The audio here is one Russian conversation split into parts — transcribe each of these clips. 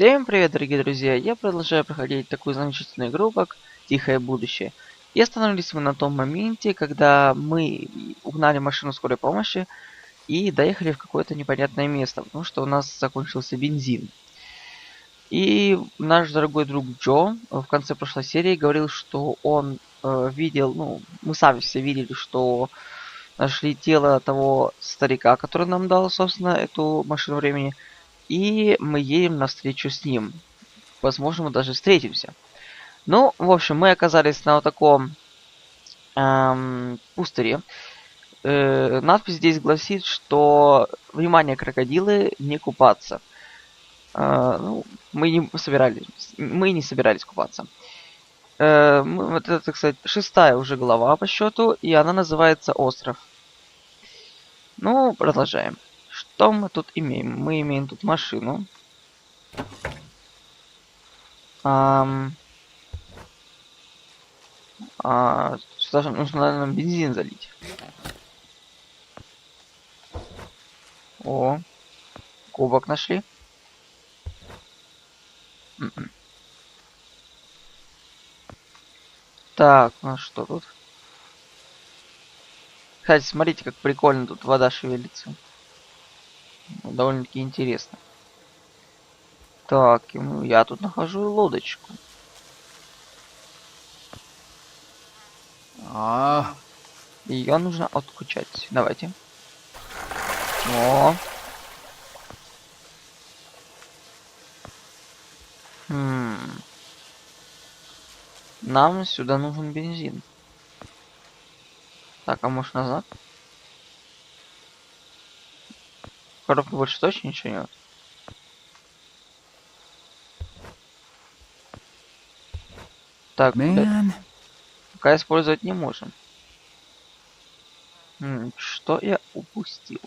Всем привет, дорогие друзья! Я продолжаю проходить такую замечательную игру, как Тихое будущее. И остановились мы на том моменте, когда мы угнали машину скорой помощи и доехали в какое-то непонятное место, потому что у нас закончился бензин. И наш дорогой друг Джо в конце прошлой серии говорил, что он видел, мы сами все видели, что нашли тело того старика, который нам дал, собственно, эту машину времени. И мы едем навстречу с ним. Возможно, мы даже встретимся. Ну, в общем, мы оказались на вот таком пустыре. Надпись здесь гласит, что внимание, крокодилы, не купаться. Мы не собирались купаться. Вот это, кстати, 6-я уже глава по счету, и она называется «Остров». Ну, продолжаем. Что мы тут имеем? Мы имеем тут машину. Сюда же нужно, наверное, бензин залить. О, кубок нашли. Так, ну что тут? Кстати, смотрите, как прикольно тут вода шевелится. Довольно-таки интересно. Так, я тут нахожу лодочку. Ее нужно откачать. Давайте. О. Нам сюда нужен бензин. Так, а может назад? Коробки больше точно ничего нет. Так, пока использовать не можем. Что я упустил?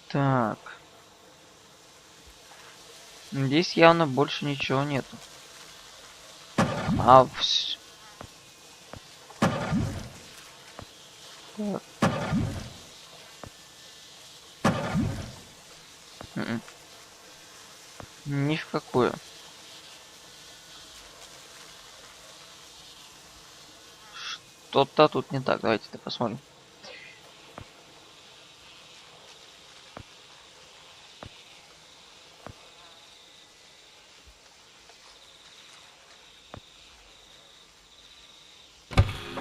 Так. Здесь явно больше ничего нету. Так. Ни в какую. Что-то тут не так. Давайте-то посмотрим.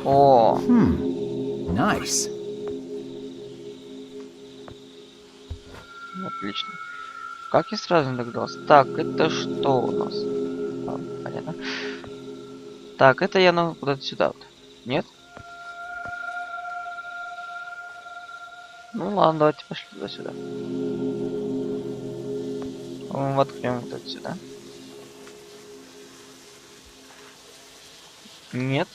О! Nice. Отлично. Как я сразу не догадался. Так, это что у нас? Понятно. Так, это я надо куда-то сюда вот. Нет? Ну ладно, давайте пошли туда-сюда. Воткнем вот это сюда. Нет.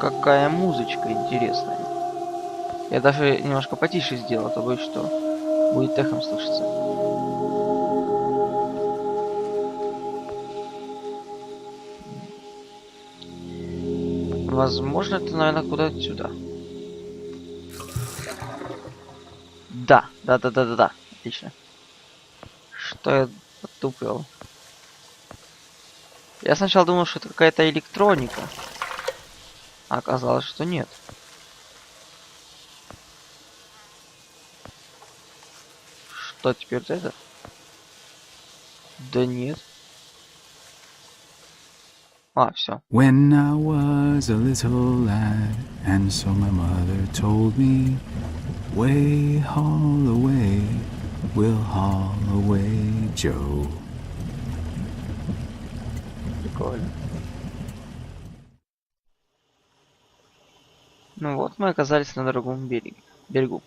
Какая музычка интересная. Я даже немножко потише сделал, а то боюсь, что будет эхом слышаться. Возможно, это, наверное, куда-то сюда. Да. Отлично. Что я потупил? Я сначала думал, что это какая-то электроника. А оказалось, что нет. Что теперь это? Да нет. Все. When I was a little lad, and so my mother told me, way haul away, we'll haul away, Joe. Прикольно. Ну вот, мы оказались на другом берегу.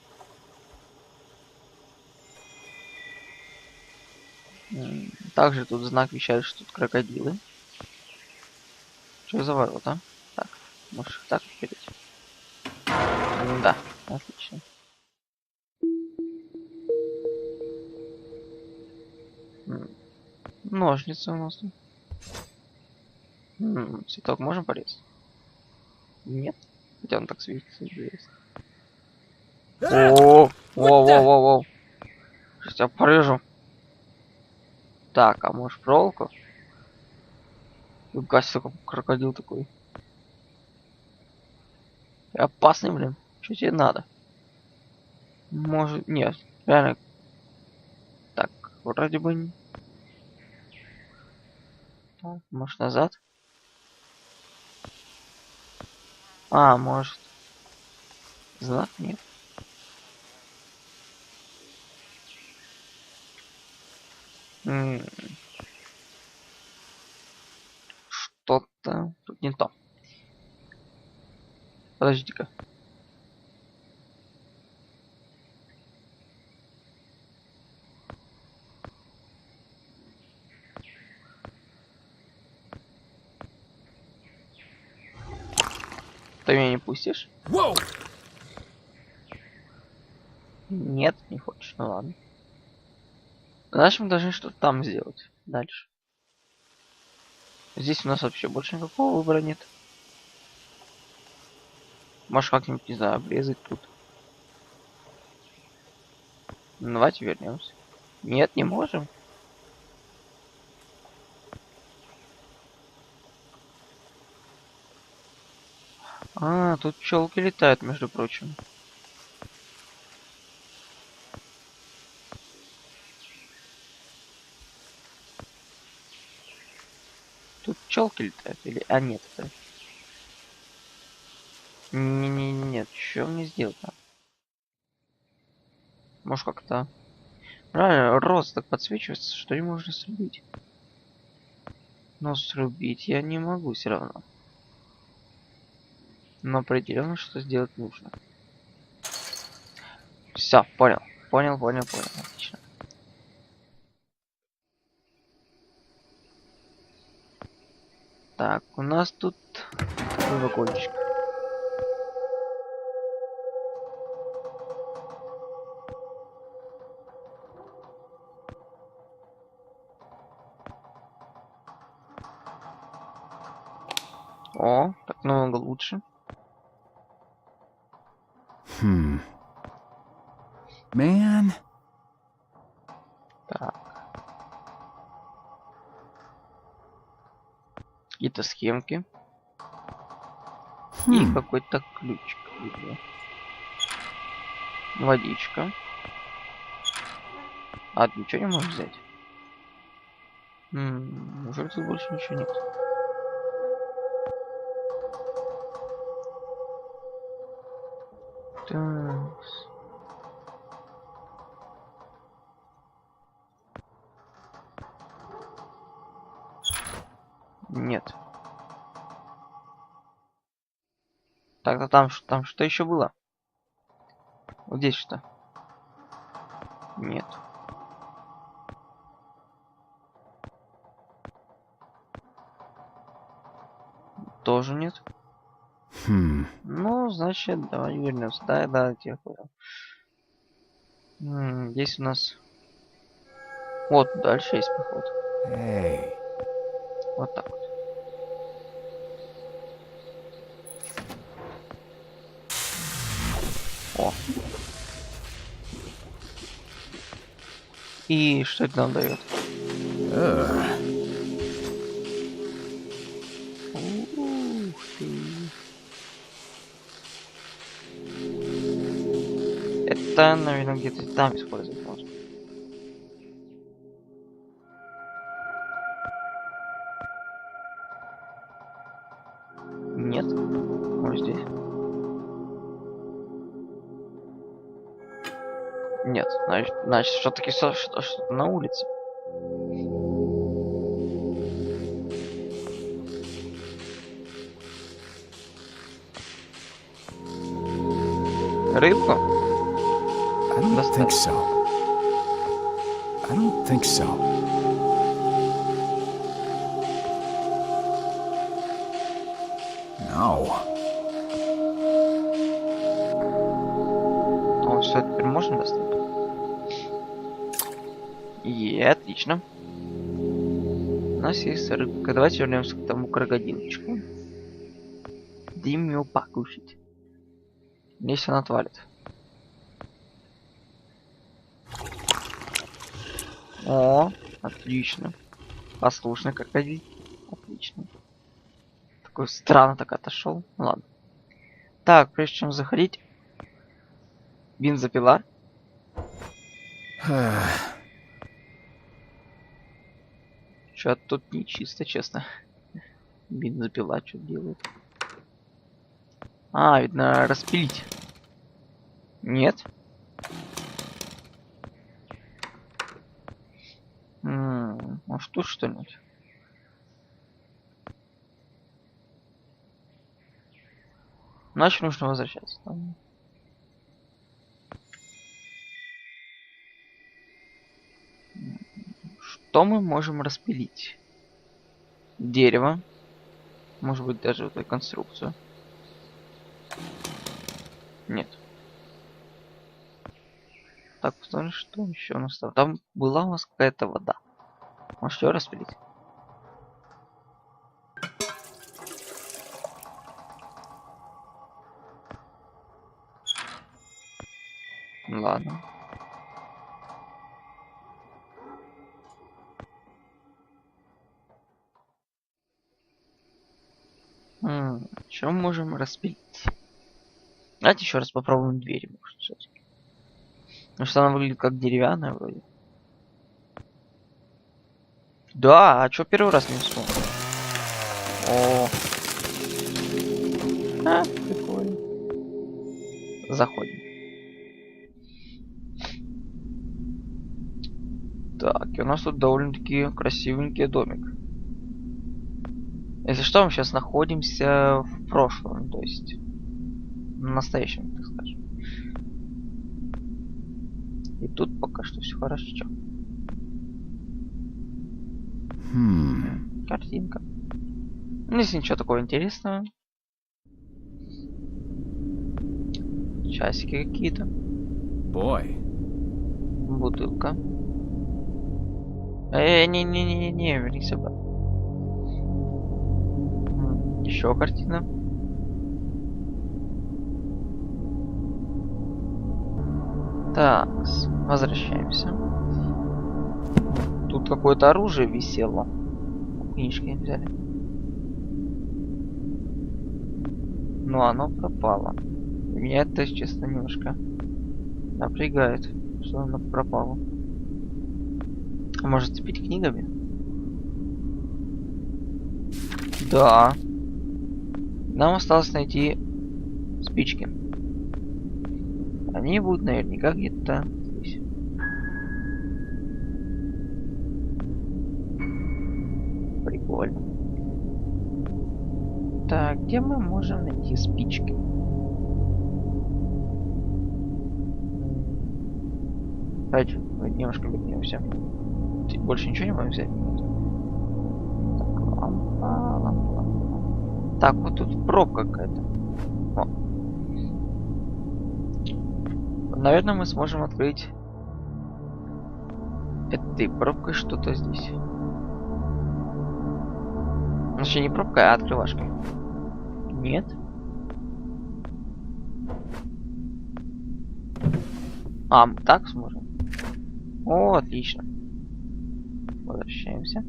Также тут знак вещает, что тут крокодилы. Что за ворота? Так, можешь так вперед. Да, отлично. Ножницы у нас тут. Цветок можем порезать? Нет. Хотя он так светится. Интересно. О, воу. Сейчас я порежу. Так, а может проволоку? Кажется, как крокодил такой. Опасный, блин. Что тебе надо? Может, нет. Реально. Так, вроде бы. Так, может назад? А, может. Знак нет. Что-то тут не то. Подождите-ка. Ты меня не пустишь? Whoa! Нет, не хочешь. Ну ладно. Значит, мы должны что-то там сделать. Дальше. Здесь у нас вообще больше никакого выбора нет. Может как-нибудь, не знаю, обрезать тут. Ну, давайте вернемся. Нет, не можем. А, тут пчелки летают, между прочим. Тут пчелки летают или... А, нет, это... Нет, что мне сделать надо? Может как-то... Правильно, рост так подсвечивается, что не можно срубить. Но срубить я не могу все равно. Но определенно что сделать нужно. Все, понял. Понял. Отлично. Так, у нас тут такой вагончик. О, так намного лучше. Man. Так. Какие-то схемки. И какой-то ключик. Видно. Водичка. А, ты ничего не можешь взять? Уже тут больше ничего нет. Так. Нет. Так-то там что еще было? Вот здесь что? Нет. Тоже нет. Ну, значит, давай вернемся. Да, я понял. Здесь у нас... Вот, дальше есть проход. Hey. Вот так вот. О. И что это нам дает? Ух ты. Это, наверное, где-то там использовать можно. Нет. Вот здесь. Нет, значит, что-таки что-то на улице. Рыбку? I don't think so. I don't think so. No. О, все, теперь можно достать? И отлично. нас есть рыбка. Давайте вернемся к тому крокодилчику. Дим его покушать. Здесь он отвалит. О, отлично. Послушный крокодил. Отлично. Такой странно так отошел. Ладно. Так, прежде чем заходить. Бензопила. Что-то тут нечисто, честно. Бензопила что делает? А, видно, распилить. Нет. Может тут что-нибудь? Значит, нужно возвращаться. Что мы можем распилить? Дерево. Может быть, даже вот эту конструкцию. Нет. Так, посмотрим, что еще у нас там. Там была у нас какая-то вода. Может ее распилить? Ладно. Что можем распилить? Давайте еще раз попробуем двери, может, все-таки. Потому что она выглядит как деревянная вроде. Да, а что первый раз не вспомнил? О, прикольно. Заходим. Так, и у нас тут довольно-таки красивенький домик. Если что, мы сейчас находимся в прошлом, то есть в настоящем, так скажем. И тут пока что все хорошо. Картинка. Ну, если ничего такого интересного. Часики какие-то. Бутылка. Не-не-не-не, вернись обратно. Еще картина. Так, возвращаемся. Тут какое-то оружие висело. Книжки взяли. Но оно пропало. Меня это, честно, немножко напрягает, что оно пропало. А может цепить книгами? Да. Нам осталось найти спички. Они будут наверняка где-то здесь. Прикольно. Так, где мы можем найти спички? Давайте немножко вернемся. Больше ничего не можем взять? Так, лампа. Так, вот тут пробка какая-то. Наверное, мы сможем открыть этой пробкой что-то здесь. Значит, не пробкой, а открывашкой. Нет. А, мы так сможем? О, отлично. Возвращаемся.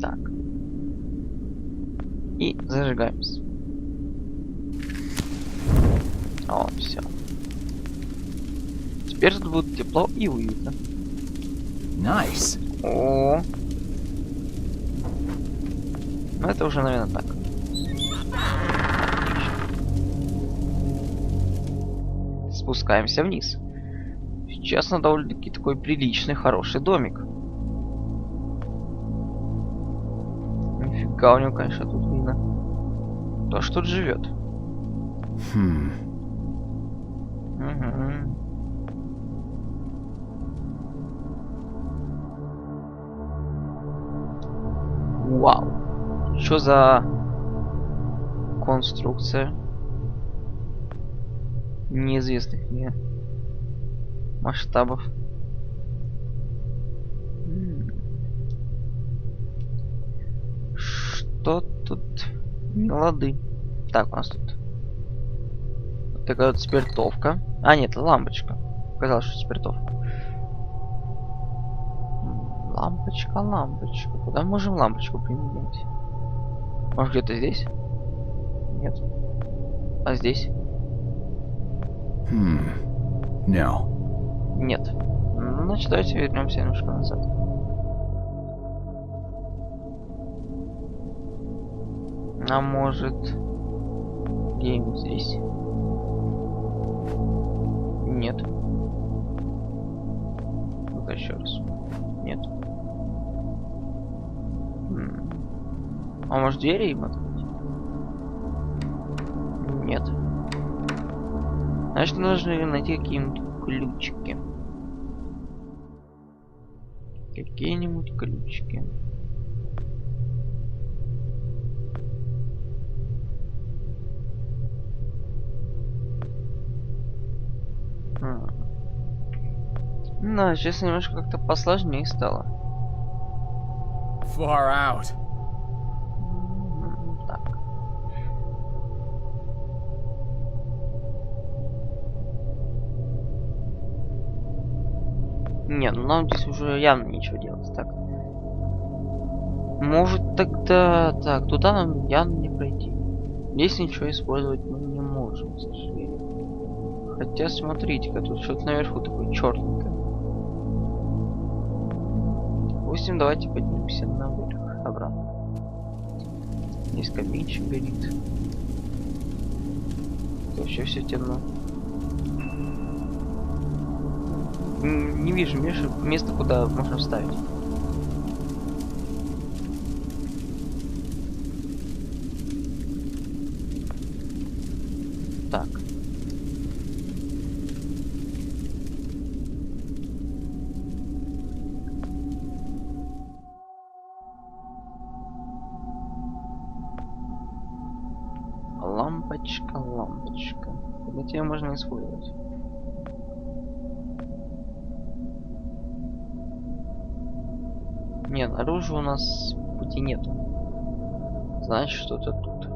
Так. И зажигаемся. О, все. Теперь тут будет тепло и уютно. Nice. О. Ну это уже, наверное, так. Спускаемся вниз. Сейчас на довольно-таки такой приличный, хороший домик. Нифига у него, конечно, тут видно. То, что тут живет. Угу. Вау. Что за конструкция неизвестных мне масштабов? что тут не лады. Так, у нас тут такая вот спиртовка. А, нет, лампочка. Казалось, что спиртовка. Лампочка, лампочка. Куда мы можем лампочку применять? Может, где-то здесь? Нет. А здесь? No. Нет. Ну, значит, давайте вернемся немножко назад. А может, где-нибудь здесь? Нет. Ну-ка еще раз. Нет. А может, двери им открыть? Нет. Значит, нужно найти какие-нибудь ключики. Какие-нибудь ключики. Да, сейчас немножко как-то посложнее стало. Far out. Так. Нет, ну нам здесь уже явно ничего делать. Так. Может тогда... Так, туда нам явно не пройти. Здесь ничего использовать мы не можем, к сожалению. Хотя, смотрите-ка, тут что-то наверху такое черненькое. Допустим, давайте поднимемся наверх, обратно. Здесь каминчик горит. Вообще все темно. Не вижу места, куда можно вставить. Так. Лампочка, лампочка. Куда тебя можно использовать? Нет, наружу у нас пути нету. Значит, что-то тут.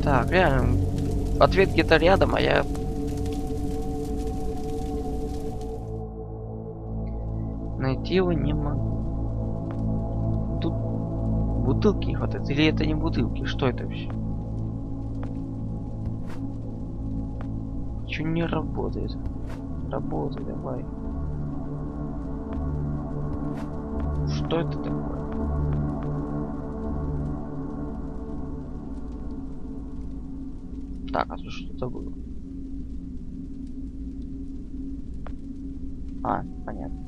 Так, реально. Ответ где-то рядом, а я... Найти его не могу. Тут бутылки не хватает. Или это не бутылки? Что это вообще? Чё не работает? Работай, давай. Что это такое? Так, а тут что-то было. А, понятно.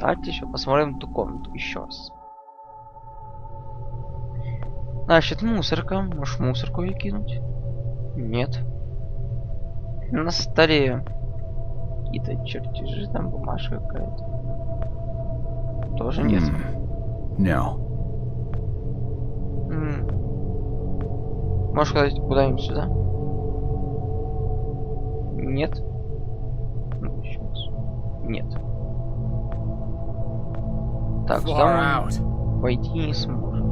Давайте еще посмотрим эту комнату еще раз. Значит, мусорка. Можешь мусорку ей кинуть? Нет. На столе какие-то чертежи, там бумажка какая-то. Тоже нет. No. Можешь сказать куда-нибудь сюда? Нет. Ну, еще раз. Нет. Так, сюда мы войти не сможем.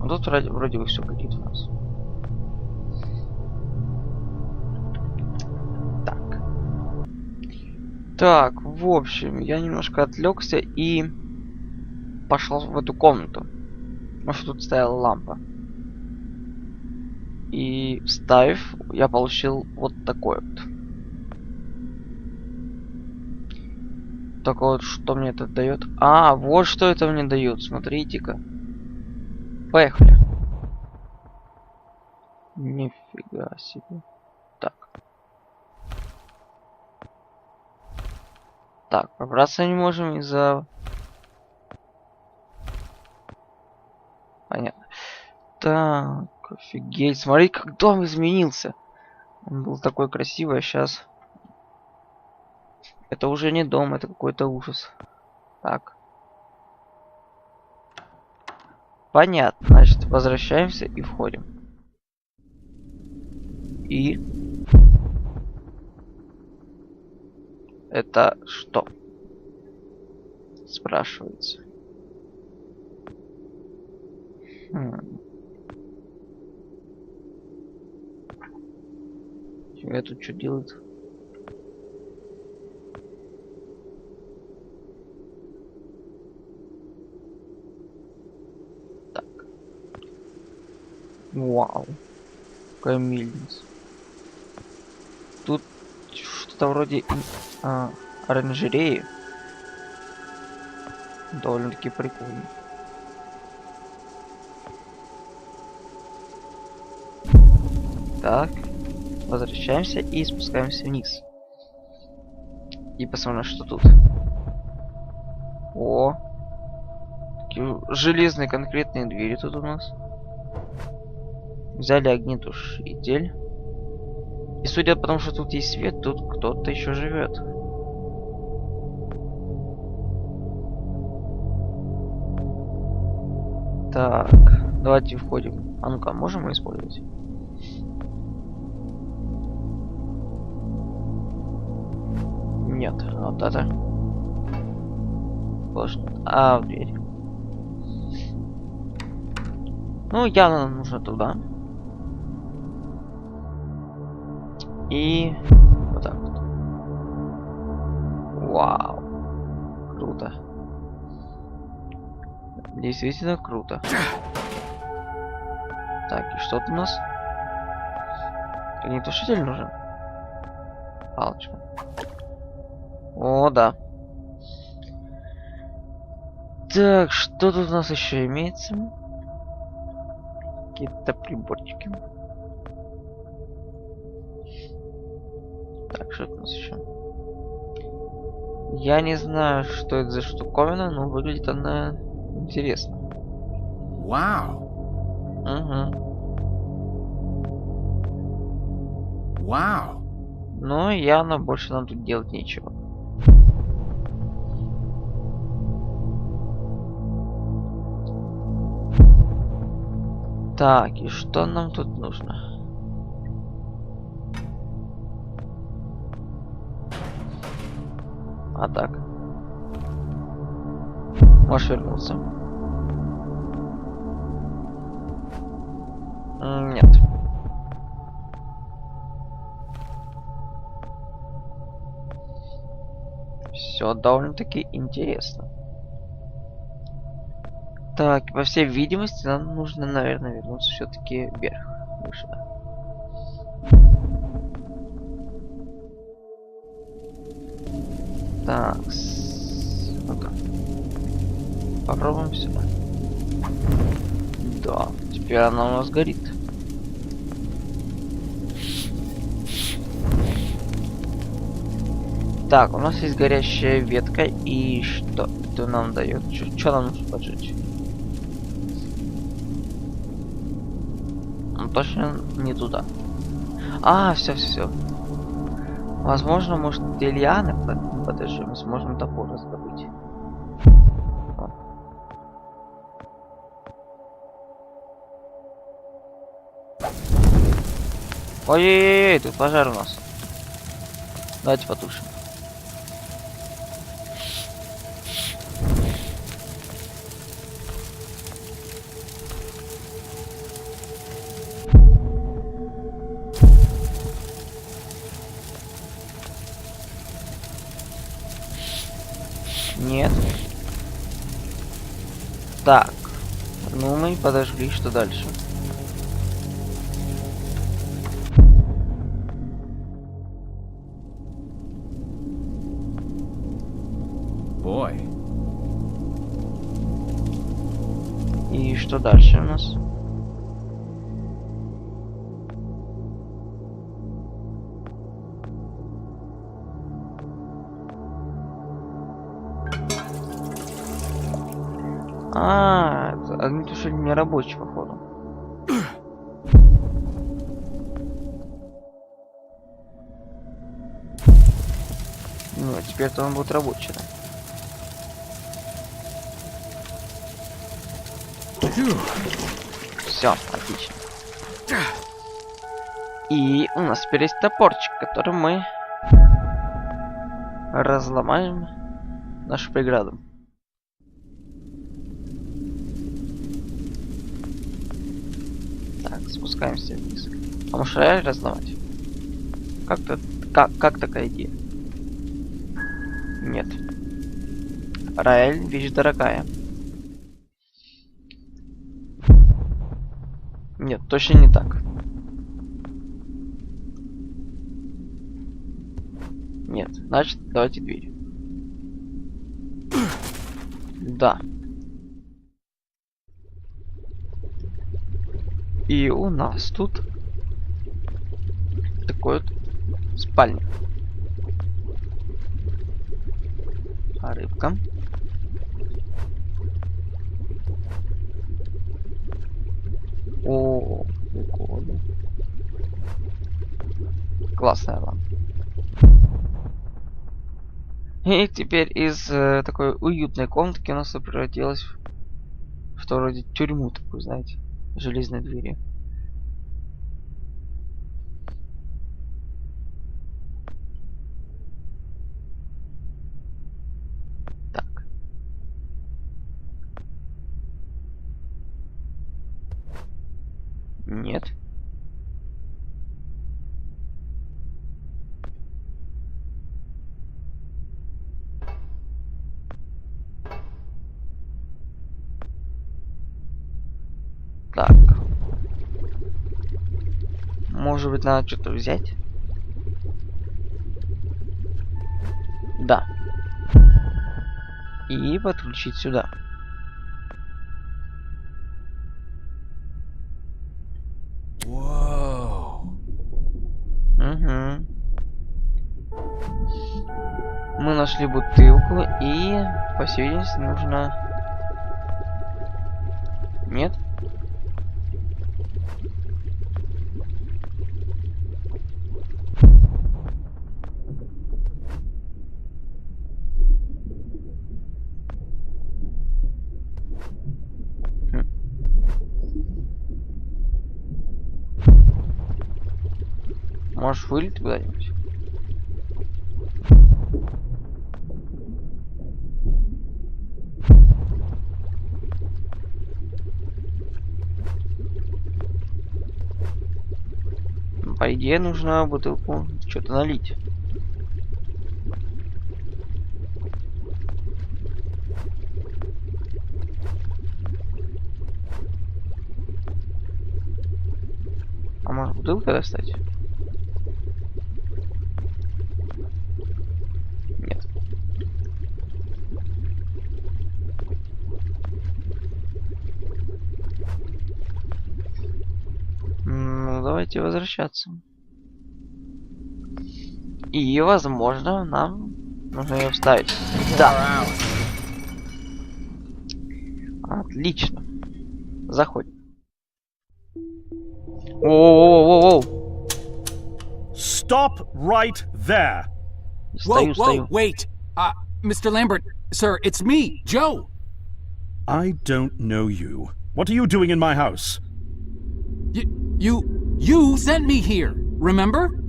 А тут вроде бы все горит у нас. Так. Так, в общем, я немножко отвлекся и пошел в эту комнату. Может, тут стояла лампа. И вставив, я получил вот такой вот. Только вот что мне это дает? А, вот что это мне дает. Смотрите-ка. Поехали. Нифига себе. Так. Так, пробраться не можем из-за... Понятно. Так, офигеть. Смотри, как дом изменился. Он был такой красивый, а сейчас... Это уже не дом, это какой-то ужас. Так. Понятно. Значит, возвращаемся и входим. И... Это что? Спрашивается. Я тут что делает? Так. Вау. Какая мельница. Тут что-то вроде оранжереи. Довольно-таки прикольно. Так. Возвращаемся и спускаемся вниз. И посмотрим, что тут. О! Такие железные конкретные двери тут у нас. Взяли огнетушитель. И судя по тому, что тут есть свет, тут кто-то еще живет. Так, давайте входим. А ну-ка, можем мы использовать? Нет, вот это. Тоже нет. А, в дверь. Ну, явно нам нужно туда. И вот так вот. Вау. Круто. Действительно круто. Так, и что тут у нас? Огнетушитель нужен? Палочка. О, да. Так, что тут у нас еще имеется? Какие-то приборчики. Так, что это у нас еще? Я не знаю, что это за штуковина, но выглядит она интересно. Wow. Угу. Wow. Но явно больше нам тут делать нечего. Так, и что нам тут нужно? А так. Можешь вернуться. Нет. Все довольно-таки интересно. Так, по всей видимости, нам нужно, наверное, вернуться все-таки вверх. Выше. Так, ну-ка. Попробуем сюда. Да, теперь она у нас горит. Так, у нас есть горящая ветка, и что это нам дает? Что нам нужно поджечь? Ну, точно не туда. А, все. Возможно, может, лианы подожди, мы сможем топор раздобыть. Ой-ой-ой, тут пожар у нас. Давайте потушим. Нет. Так. Ну, мы подожгли, что дальше? Boy. И что дальше у нас? А, огнетушитель не рабочий, походу. Ну, теперь-то он будет рабочий, да? Все, отлично. И у нас теперь есть топорчик, которым мы разломаем нашу преграду. Так, спускаемся вниз. А может рояль разломать? Как такая идея? Нет. Рояль вещь дорогая. Нет, точно не так. Нет, значит, давайте дверь. Да. И у нас тут такой вот спальня. А рыбка. О, прикольно. Классная лампа. И теперь из такой уютной комнатки у нас превратилась в что вроде тюрьму такую, знаете, железной двери. Так. Нет. Так. Может быть, надо что-то взять? Да. И подключить сюда. Угу. Мы нашли бутылку и, по всей видимости, нужно... Нет? Можешь вылить куда-нибудь? По идее, нужно бутылку что-то налить. А может бутылку достать? Нет. Ну, давайте возвращаться. И, возможно, нам нужно ее вставить. Да. Отлично. Заходим. Воу-воу-воу-воу. Stop right there. Whoa, wait. Mr. Lambert, sir, it's me, Joe. I don't know you. What are you doing in my house? You sent me here, remember?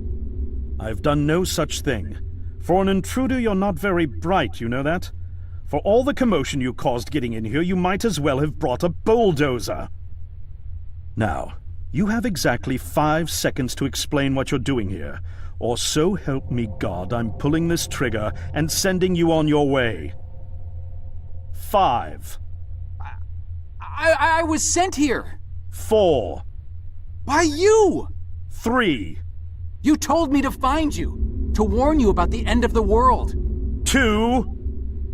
I've done no such thing. For an intruder, you're not very bright, you know that? For all the commotion you caused getting in here, you might as well have brought a bulldozer. Now, you have exactly 5 seconds to explain what you're doing here, or so help me God, I'm pulling this trigger and sending you on your way. 5. I was sent here. 4. By you! 3. You told me to find you, to warn you about the end of the world. 2.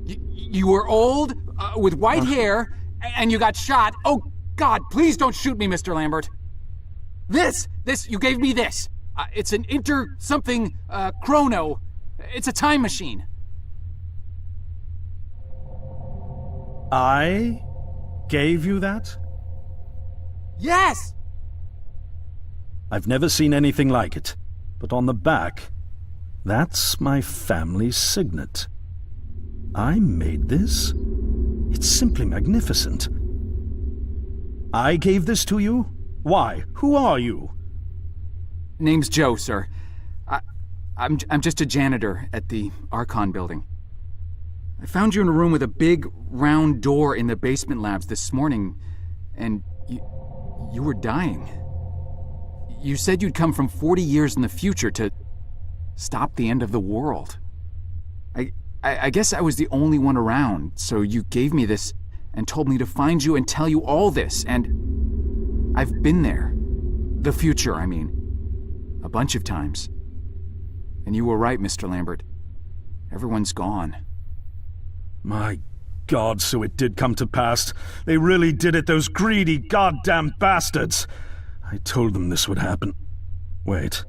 You were old, with white hair, and you got shot. Oh, God, please don't shoot me, Mr. Lambert. This, you gave me this. It's an chrono. It's a time machine. I gave you that? Yes! I've never seen anything like it. But on the back, that's my family's signet. I made this? It's simply magnificent. I gave this to you? Why? Who are you? Name's Joe, sir. I'm just a janitor at the Archon building. I found you in a room with a big, round door in the basement labs this morning, and you were dying. You said you'd come from 40 years in the future to stop the end of the world. I guess I was the only one around, so you gave me this and told me to find you and tell you all this, and I've been there. The future, I mean. A bunch of times. And you were right, Mr. Lambert. Everyone's gone. My God, so it did come to pass. They really did it, those greedy goddamn bastards. I told them this would happen. Wait,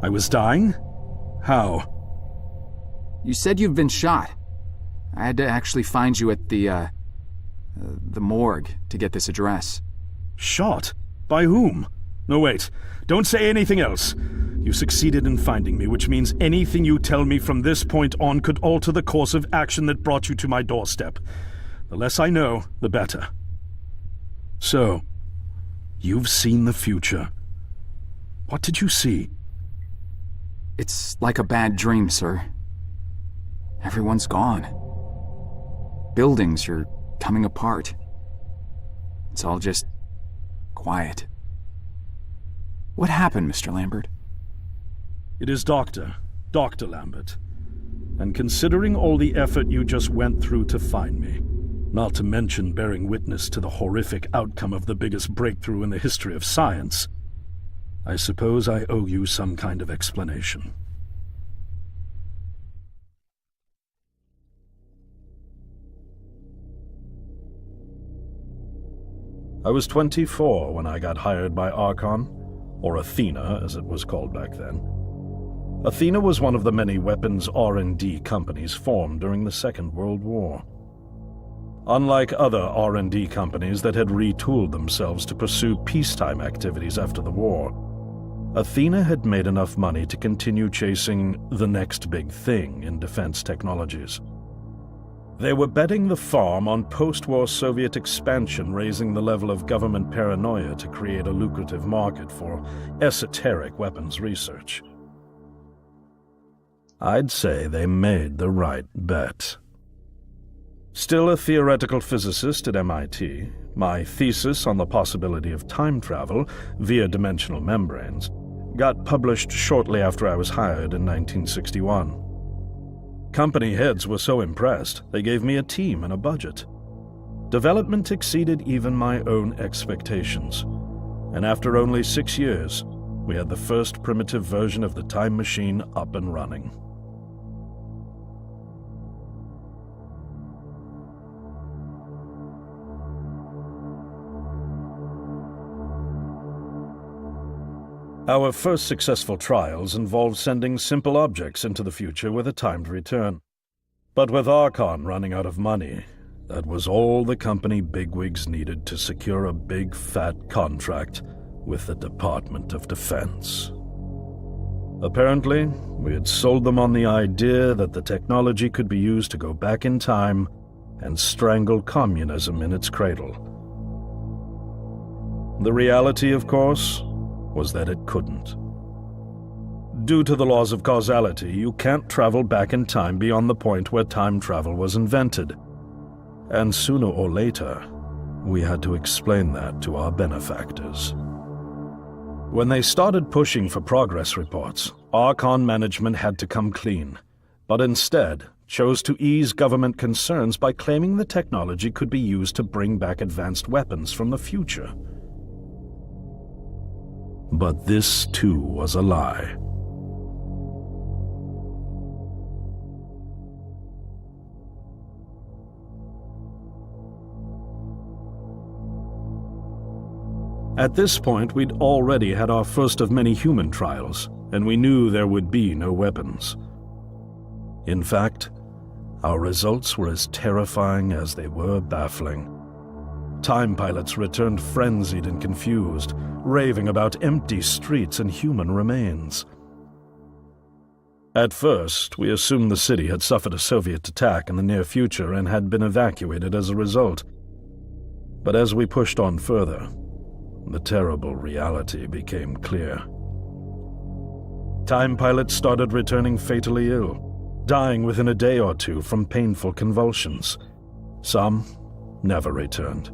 I was dying? How? You said you've been shot. I had to actually find you at the morgue to get this address. Shot? By whom? No, wait. Don't say anything else. You succeeded in finding me, which means anything you tell me from this point on could alter the course of action that brought you to my doorstep. The less I know, the better. So, you've seen the future. What did you see? It's like a bad dream, sir. Everyone's gone. Buildings are coming apart. It's all just quiet. What happened, Mr. Lambert? It is Dr. Lambert. And considering all the effort you just went through to find me, not to mention bearing witness to the horrific outcome of the biggest breakthrough in the history of science, I suppose I owe you some kind of explanation. I was 24 when I got hired by Archon, or Athena as it was called back then. Athena was one of the many weapons R&D companies formed during the Second World War. Unlike other R&D companies that had retooled themselves to pursue peacetime activities after the war, Athena had made enough money to continue chasing the next big thing in defense technologies. They were betting the farm on post-war Soviet expansion, raising the level of government paranoia to create a lucrative market for esoteric weapons research. I'd say they made the right bet. Still a theoretical physicist at MIT, my thesis on the possibility of time travel via dimensional membranes got published shortly after I was hired in 1961. Company heads were so impressed, they gave me a team and a budget. Development exceeded even my own expectations, and after only 6 years, we had the first primitive version of the time machine up and running. Our first successful trials involved sending simple objects into the future with a timed return. But with Archon running out of money, that was all the company bigwigs needed to secure a big fat contract with the Department of Defense. Apparently, we had sold them on the idea that the technology could be used to go back in time and strangle communism in its cradle. The reality, of course, was that it couldn't. Due to the laws of causality, you can't travel back in time beyond the point where time travel was invented. And sooner or later, we had to explain that to our benefactors. When they started pushing for progress reports, Archon management had to come clean, but instead chose to ease government concerns by claiming the technology could be used to bring back advanced weapons from the future. But this, too, was a lie. At this point, we'd already had our first of many human trials, and we knew there would be no weapons. In fact, our results were as terrifying as they were baffling. Time pilots returned frenzied and confused, raving about empty streets and human remains. At first, we assumed the city had suffered a Soviet attack in the near future and had been evacuated as a result. But as we pushed on further, the terrible reality became clear. Time pilots started returning fatally ill, dying within a day or two from painful convulsions. Some never returned.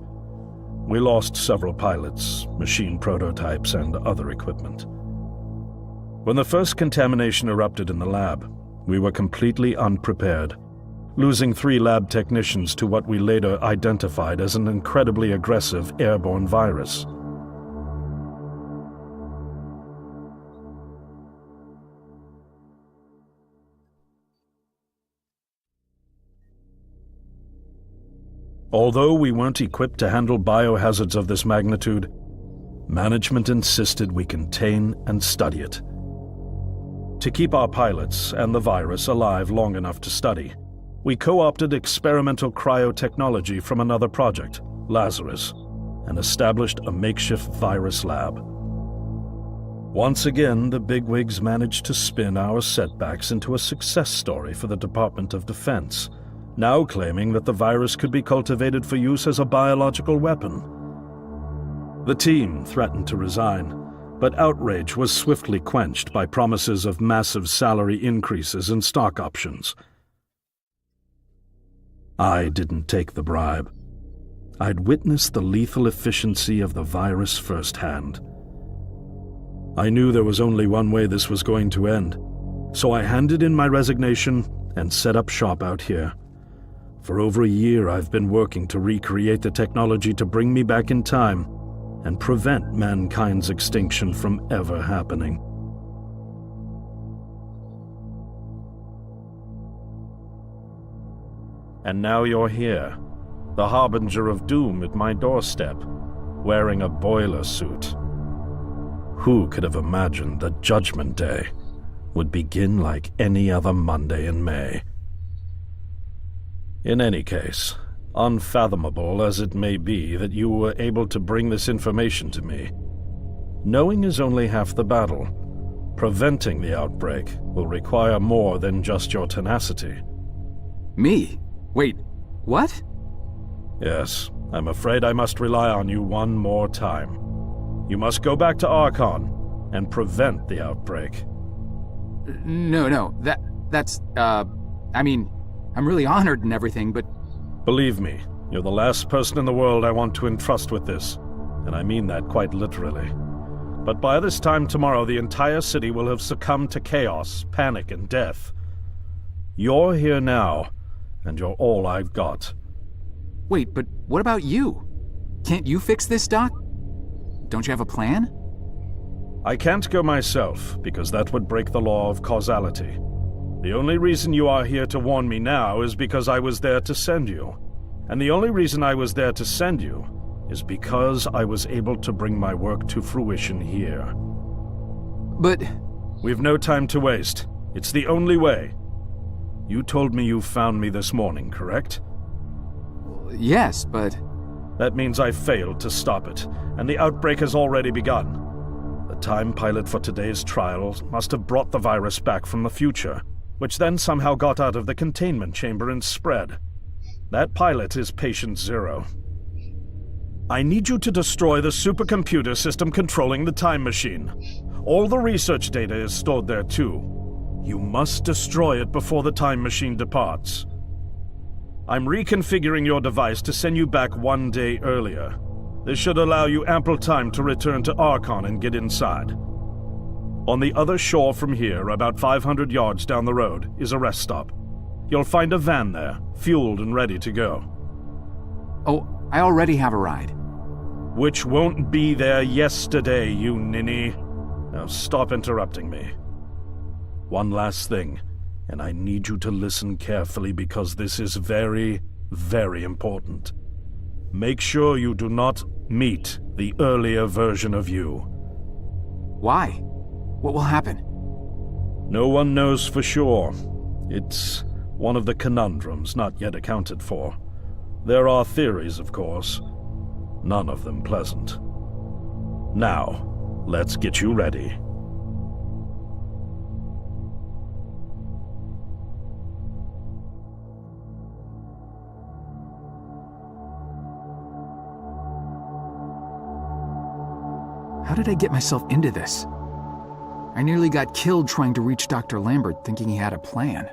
We lost several pilots, machine prototypes, and other equipment. When the first contamination erupted in the lab, we were completely unprepared, losing 3 lab technicians to what we later identified as an incredibly aggressive airborne virus. Although we weren't equipped to handle biohazards of this magnitude, management insisted we contain and study it. To keep our pilots and the virus alive long enough to study, we co-opted experimental cryotechnology from another project, Lazarus, and established a makeshift virus lab. Once again, the bigwigs managed to spin our setbacks into a success story for the Department of Defense, now claiming that the virus could be cultivated for use as a biological weapon. The team threatened to resign, but outrage was swiftly quenched by promises of massive salary increases and stock options. I didn't take the bribe. I'd witnessed the lethal efficiency of the virus firsthand. I knew there was only one way this was going to end, so I handed in my resignation and set up shop out here. For over a year, I've been working to recreate the technology to bring me back in time and prevent mankind's extinction from ever happening. And now you're here, the harbinger of doom at my doorstep, wearing a boiler suit. Who could have imagined that Judgment Day would begin like any other Monday in May? In any case, unfathomable as it may be that you were able to bring this information to me, knowing is only half the battle. Preventing the outbreak will require more than just your tenacity. Me? Wait, what? Yes, I'm afraid I must rely on you one more time. You must go back to Archon and prevent the outbreak. No, that's, I mean, I'm really honored and everything, but... Believe me, you're the last person in the world I want to entrust with this, and I mean that quite literally. But by this time tomorrow, the entire city will have succumbed to chaos, panic, and death. You're here now, and you're all I've got. Wait, but what about you? Can't you fix this, Doc? Don't you have a plan? I can't go myself, because that would break the law of causality. The only reason you are here to warn me now is because I was there to send you. And the only reason I was there to send you is because I was able to bring my work to fruition here. But... We've no time to waste. It's the only way. You told me you found me this morning, correct? Yes, but... That means I failed to stop it, and the outbreak has already begun. The time pilot for today's trial must have brought the virus back from the future, which then somehow got out of the containment chamber and spread. That pilot is Patient Zero. I need you to destroy the supercomputer system controlling the time machine. All the research data is stored there too. You must destroy it before the time machine departs. I'm reconfiguring your device to send you back 1 day earlier. This should allow you ample time to return to Archon and get inside. On the other shore from here, about 500 yards down the road, is a rest stop. You'll find a van there, fueled and ready to go. Oh, I already have a ride. Which won't be there yesterday, you ninny. Now stop interrupting me. One last thing, and I need you to listen carefully because this is very, very important. Make sure you do not meet the earlier version of you. Why? What will happen? No one knows for sure. It's one of the conundrums not yet accounted for. There are theories, of course. None of them pleasant. Now, let's get you ready. How did I get myself into this? I nearly got killed trying to reach Dr. Lambert thinking he had a plan.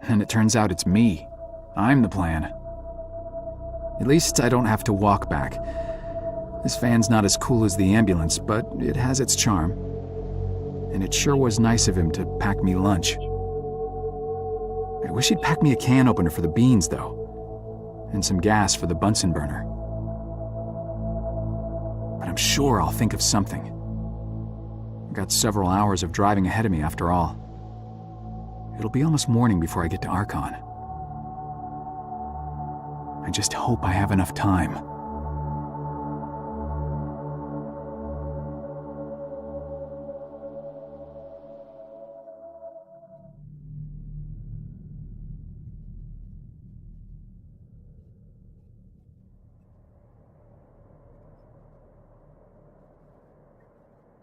And it turns out it's me. I'm the plan. At least I don't have to walk back. This van's not as cool as the ambulance, but it has its charm. And it sure was nice of him to pack me lunch. I wish he'd pack me a can opener for the beans, though. And some gas for the Bunsen burner. But I'm sure I'll think of something. I've got several hours of driving ahead of me after all. It'll be almost morning before I get to Archon. I just hope I have enough time.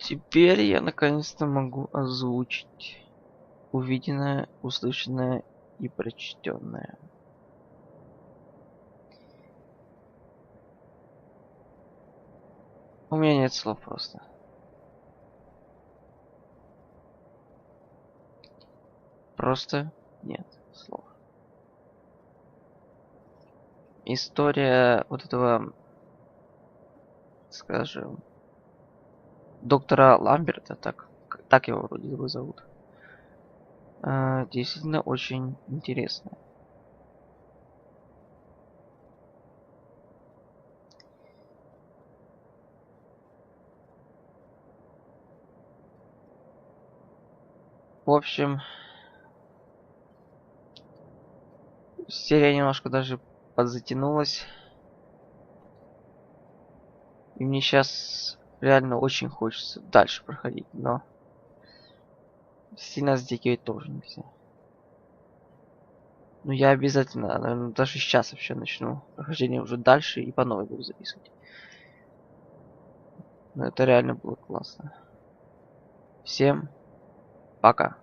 Теперь я наконец-то могу озвучить увиденное, услышанное и прочтенное. У меня нет слов просто. Просто нет слов. История вот этого, скажем, доктора Ламберта, так его вроде бы зовут. Действительно очень интересная. В общем, серия немножко даже подзатянулась. И мне сейчас реально очень хочется дальше проходить, но сильно затягивать тоже нельзя. Но я обязательно, наверное, даже сейчас вообще начну прохождение уже дальше и по новой буду записывать. Но это реально было классно. Всем пока.